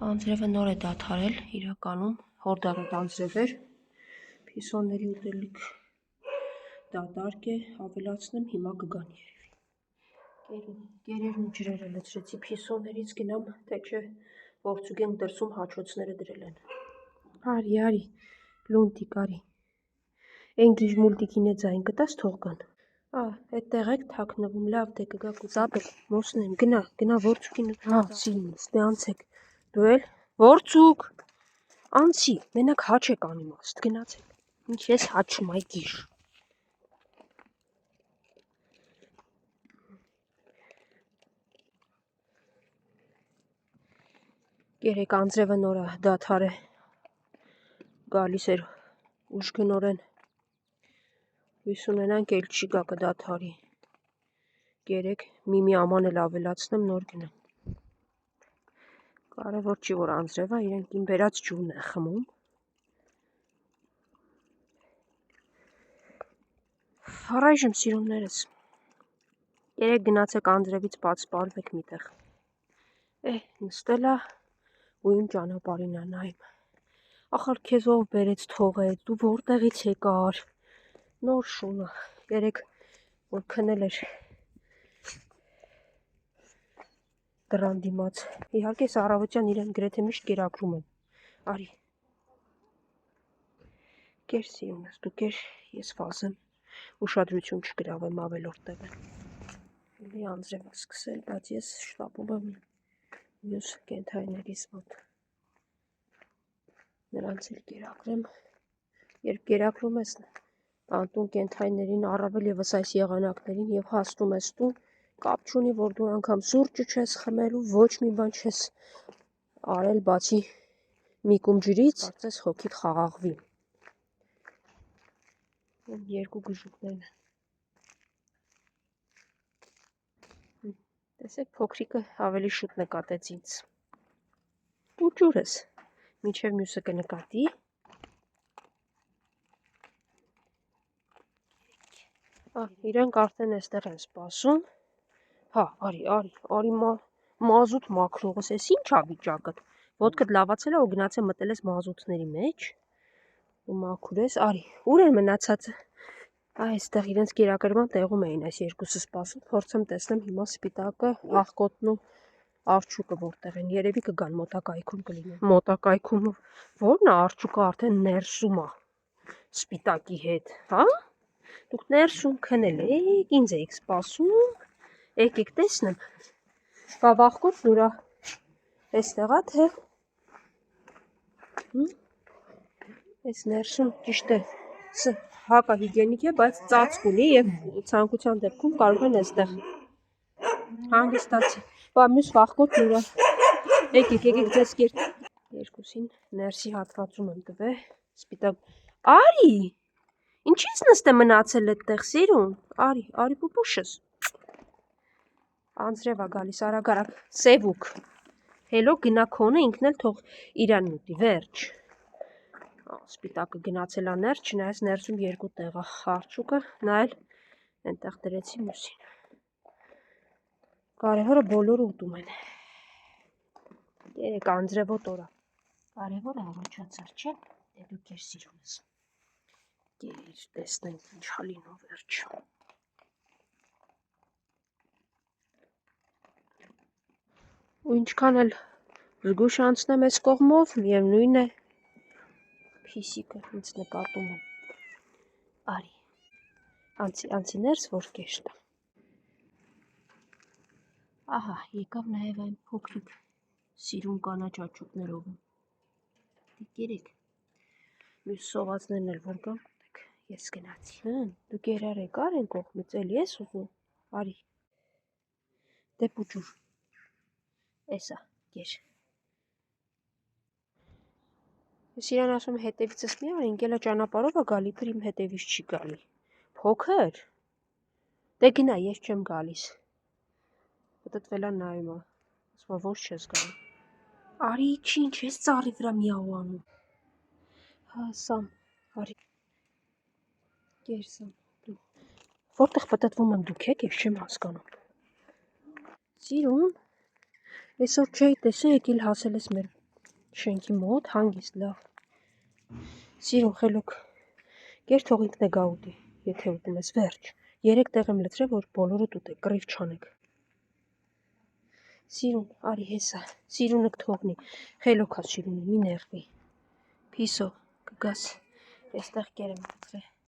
Անձրևը նոր է դադարել, իրականում հորդառատ անձրև էր, փիսոների ուտելիք դատարկ է, ավելացնեմ, հիմա կգան երևի։ Կերերն ու ջրերը լցրեցի փիսոներից, գնամ, թե չէ որդուգենք դրսում հաչոցները դրել են։ Արի, լունտիկ, արի։ Են գիժ մուլտիկին է ձայն կտաս թող գան։ Այդտեղ եք թաքնվում, լավ դե կգաք ու ծաբել, մոսնեմ, գնա որդուկին, սիրունս, դե անցեք, դու էլ, որդուկ, անցի, մենակ հաչ եք անիմաստ, գնացեք, ինչ ես հաչում, այ գիժ։ Երեք անձրևը նորա դադար է, գալիս էր ուժգնորեն, հույս ունենանք էլ չի գա կդադարի, երեք մի աման էլ ավելացնեմ նոր գնամ։ Կարևոր չի, որ անձրև է, իրենք իմ բերած ջուրն է խմում։ Առայժմ սիրուններս, երեք գնացեք անձրևից պատսպարվեք միտեղ։ Նստել է ու իմ ճանապարհին է նայում։ Ախար քեզ ով բերեց թողեց, դու որտեղից եկար։ Նոր շունը, երեք որ քնել էր դռան դիմաց։ Իհարկե առավոտյան իրեն գրեթե միշտ կերակրում եմ։ Արի։ Կեր սիրունս, դու կեր, ես վազեմ, ուշադրություն չգրավեմ ավելորդ տեղը։ Էլի անձրև է սկսել, բայց ես շտապում եմ մյուս կենդանիներիս մոտ։ Նրանց էլ կերակրեմ, երբ կերակրում ես տանտուն կենդանիներին, առավել ևս այս եղանակներին եւ հասնում ես տուն, կապ չունի, որ դու անգամ սուրճը չես խմել ու ոչ մի բան չես արել, բացի միկում ջրից, կարծես հոգիդ խաղաղվի։ Երկու գժուկներն են։ Տեսեք, փոքրիկը ավելի շուտ նկատեց ինձ։ Ու ջուրս, մինչև մյուսը կնկատի։ Իրենք արդեն էստեղ են սպասում։ Արի մազութ մաքրողս, ես ինչ ա վիճակդ։ Ոտքդ լավացել է ու գնացել մտել ես մազութների մեջ։ Ու մաքուր ես, արի, ուր են մնացածը։ Այստեղ իրենց կերակրման տեղում էին այս երկուսը սպասում, փորձեմ տեսնեմ հիմա սպիտակը, աղկոտն ու արջուկը որտեղ են, երևի կգան մոտակայքում կլինեն։ Մոտակայքում ո՞րն է արջուկը արդեն ներսում է սպիտակի հետ, հա։ Դուք ներսում քնել եք, ինձ էիք սպասում, եկեք տեսնեմ, վաղկոտն ուրա, էստեղ ա թե, ես ներսում ճիշտ է, հակահիգիենիկ է, բայց ծածկ ունի և ցանկության դեպքում կարող են էստեղ, հանգստացի, մյուս վաղկոտն ուրա, եկեք ձեզ երկուսին ներսի հատվածում եմ տվել, սպիտակ, արի, ինչի՞ց նստե մնացել էդտեղ, սիրուն, արի պուպուշս, անձրև ա գալիս, արագ, սևուկ, հելո գնա քոնը, ինքն էլ թող իրան ուտի, վերջ, սպիտակը գնացել ա ներս, չնայած ներսում երկու տեղ ա, արջուկը, նա էլ ենտեղ դրեցի մյուսին, կարևորը բոլորը ուտում են, երեք անձրևոտ օրա, կարևորը առաջացար, չէ, դե դու կեր սիրունս, կեր, տեսնենք ինչ ա լինում վերջ, ու ինչքան էլ զգույշ անցնեմ ես կողմով, միևնույն է, փիսիկը ինձ նկատում է, արի, անցի ներս, որ կեր տա, ահա, եկավ նաև այն փոքրիկ սիրուն կանաչ արջուկներով, դիք մյուս սովածներն էլ որ գան, ես գնացի, դուք երարեք են կողմից, էլ ես ուզում, արի, դեպ ու ջուր, էսա, կեր, ես իրան ասում հետևիցս մի արի, ինքելա ճանապարով ա գալի, իմ հետևից չի գալի, փոքր, դե գնա, ես չեմ գալիս, պտտվել ա նայում ա, ասում ա ոչ չես գալի, արի ինչ ես ծառի վրա միաու անում, Սամ, արի, կեր Սամ, որտեղ պտտվում եմ դուք եք, ես չեմ հասկանում, սիրուն, այսօր չէի տեսել եկել հասել ես մեր Շենքի մոտ հանգիստ լավ։ Սիրուն խելոք։ Կեր թող ինքն է գա ուտի, եթե ուտում ես վերջ։ 3 տեղ եմ լցրել, որ բոլորդ ուտեք, կռիվ չանեք։ Սիրուն, արի հեսա, Սիրունը կթողնի, խելոք աս Սիրունը, մի նեղվի։ Փիսո, կգաս, այստեղ կեր եմ լցրել։